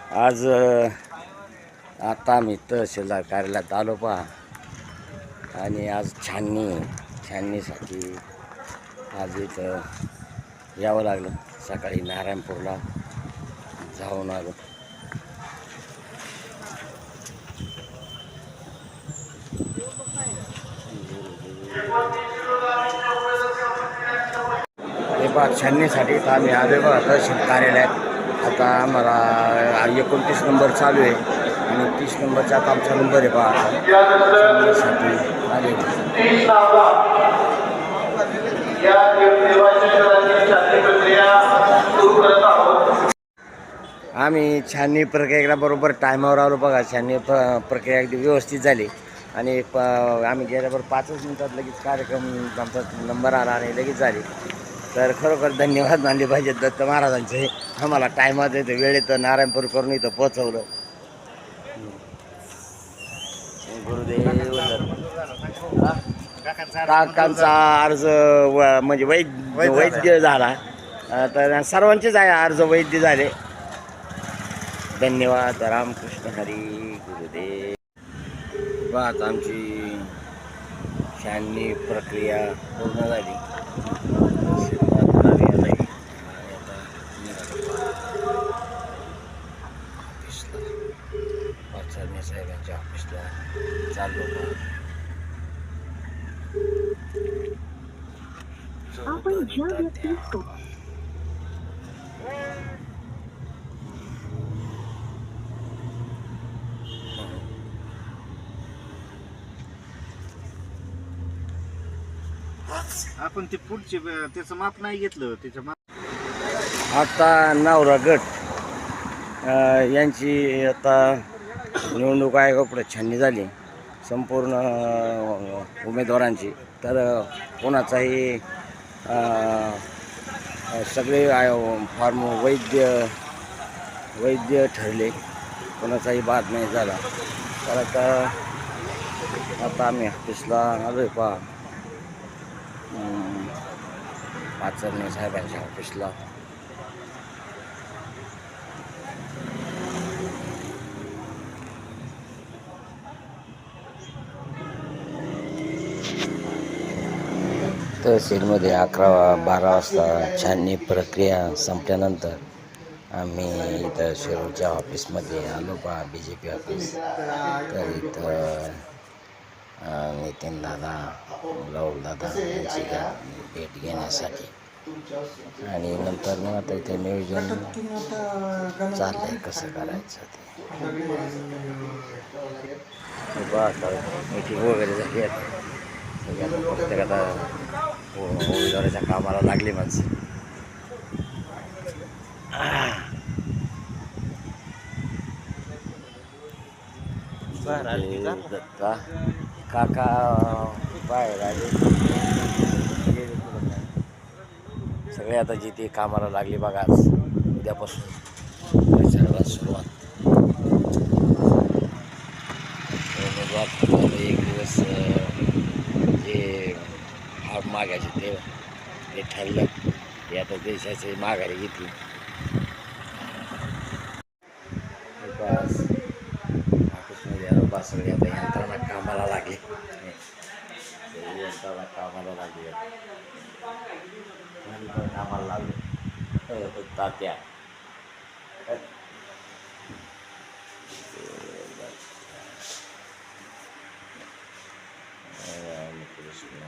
आज आता आम्ही तहसीलदार कार्यालयात आलो पहा आणि आज छाननीसाठी आज इथं यावं लागलं. सकाळी नारायणपूरला जाऊन आलो. हे पहा छाननीसाठी तर आम्ही आलो बघा तहसील कार्यालयात. आता आम्हाला 29 नंबर चालू आहे आणि 30 नंबरचा आता आमचा नंबर आहे पहा. छाननीसाठी आले. आम्ही छाननी प्रक्रिया बरोबर टायमावर आलो बघा. छाननी प्रक्रिया अगदी व्यवस्थित झाली आणि आम्ही गेल्याबरोबर 5च मिनिटात लगेच कार्यक्रम आमचा नंबर आला आणि लगेच झाली. तर खरोखर धन्यवाद मानले पाहिजे दत्त महाराजांचे. आम्हाला टायमात येतं वेळेत नारायणपूर करून इथं पोचवलं. गुरुदेव काकांचा अर्ज म्हणजे वैद्य झाला. तर सर्वांचेच आहे अर्ज वैद्य झाले. धन्यवाद. रामकृष्ण हरी. गुरुदेव. बस आमची छाननी प्रक्रिया पूर्ण झाली. ऑफिसला साहेबांच्या ऑफिसला चाललो. आपण ज्या व्यक्तीस आपण ते पुढचे त्याचं माप नाही घेतलं. त्याचं माप आता नवरा गट यांची आता निवडणूक आयोगापुढे छाननी झाली संपूर्ण उमेदवारांची. तर कोणाचाही सगळे फॉर्म वैद्य ठरले. कोणाचाही बाद नाही झाला. तर आता आम्ही ऑफिसला आलो आहे पहा. पाचरणे साहेबांच्या ऑफिसला. तहसीलमध्ये 11-12 वाजता छाननी प्रक्रिया संपल्यानंतर आम्ही इथं शिरूरच्या ऑफिसमध्ये आलो पहा. BJP office. तर इथं नितीन दादा राहुल दादा यांची भेट घेण्यासाठी आणि नंतर मग आता इथे नियोजन चाललंय कसं करायचं ते. मीटिंग वगैरे झाली आहे. सगळ्यांना प्रत्येक आता उमेदवाराच्या कामाला लागली माणसं. दत्ता काका बाहेर आले. सगळे आता जिथे कामाला लागली बघा. आज उद्यापासून प्रचाराला सुरुवात. एक दिवस जे भाव मागायचे ते ठरलं. ते आता देशाचे माघारी घेतली. सगळे आता यंत्रणा कामाला लागली. कामाला लागले तात्या. कृष्ण